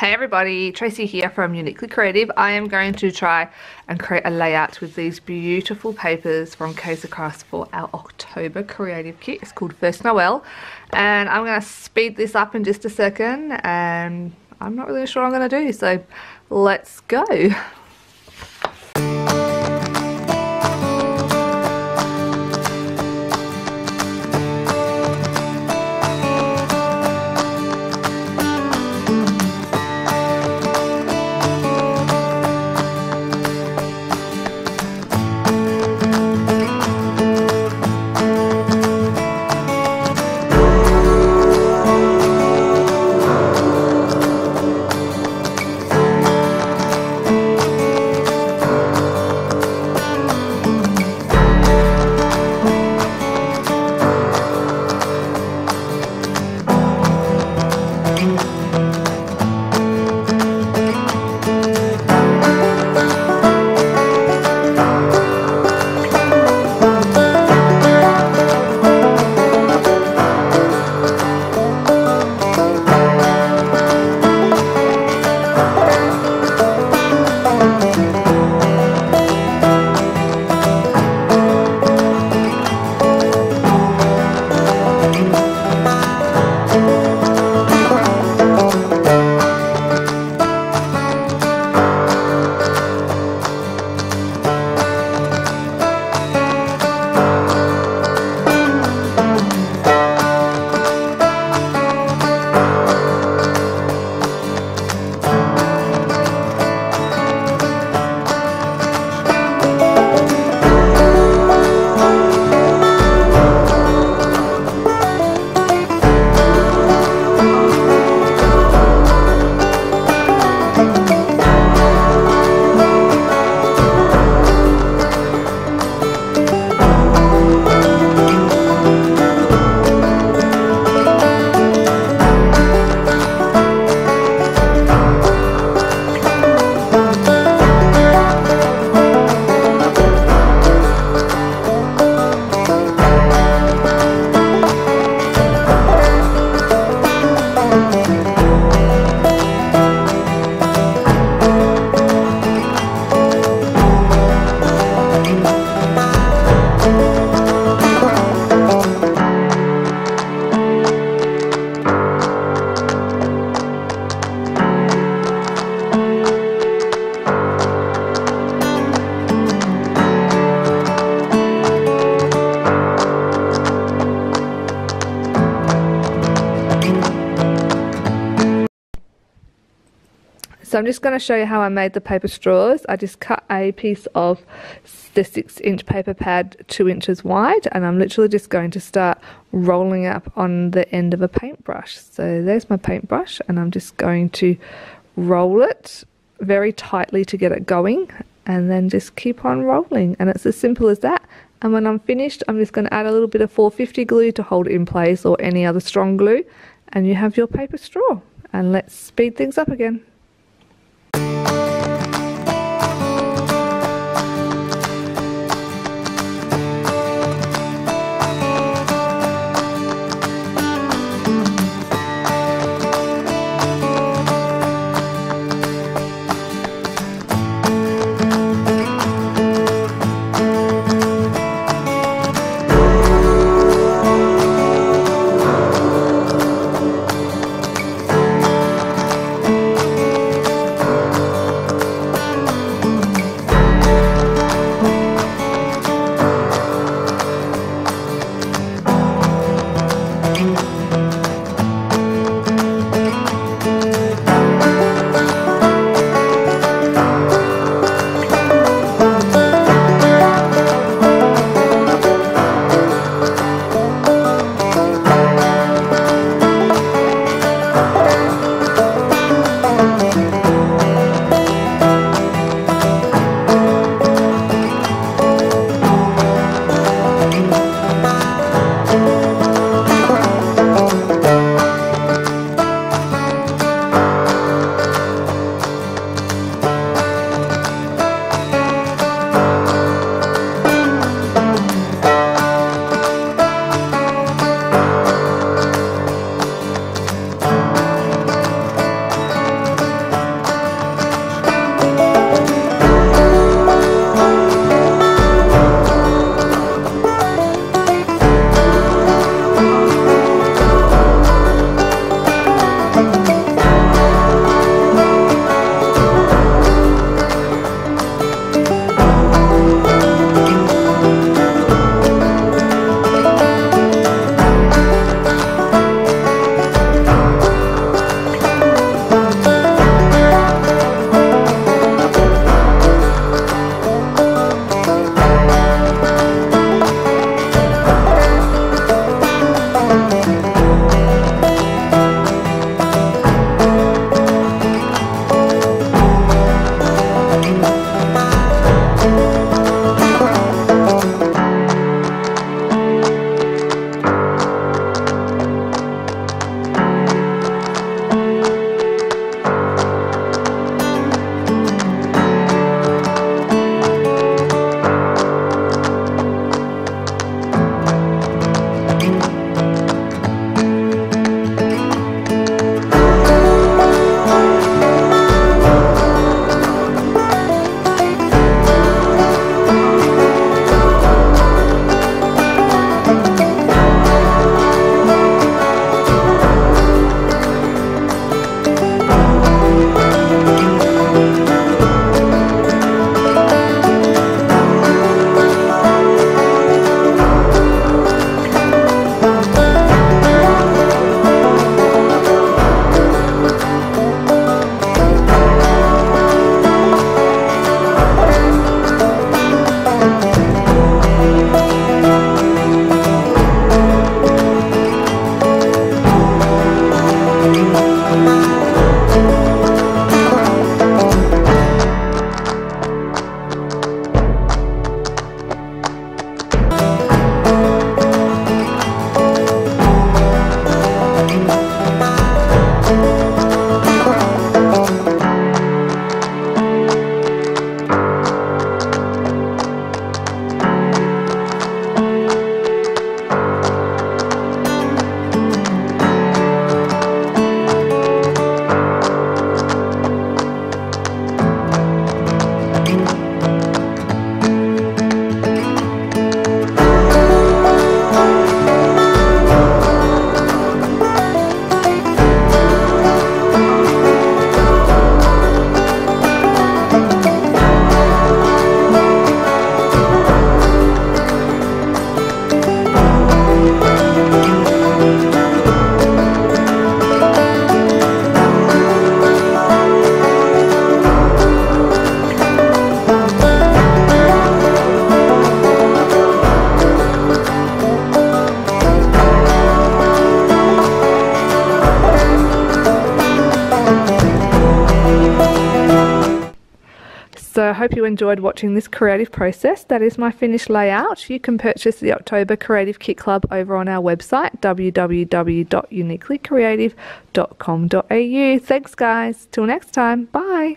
Hey everybody, Tracy here from Uniquely Creative. I am going to try and create a layout with these beautiful papers from Kaisercraft for our October creative kit. It's called First Noel, and I'm going to speed this up in just a second, and I'm not really sure what I'm going to do, so let's go. So I'm just going to show you how I made the paper straws. I just cut a piece of the 6-inch paper pad 2 inches wide, and I'm literally just going to start rolling up on the end of a paintbrush. So there's my paintbrush, and I'm just going to roll it very tightly to get it going, and then just keep on rolling, and it's as simple as that. And when I'm finished, I'm just going to add a little bit of 450 glue to hold it in place, or any other strong glue, and you have your paper straw. And let's speed things up again. So I hope you enjoyed watching this creative process. That is my finished layout. You can purchase the October Creative Kit Club over on our website, www.uniquelycreative.com.au. Thanks guys. Till next time. Bye.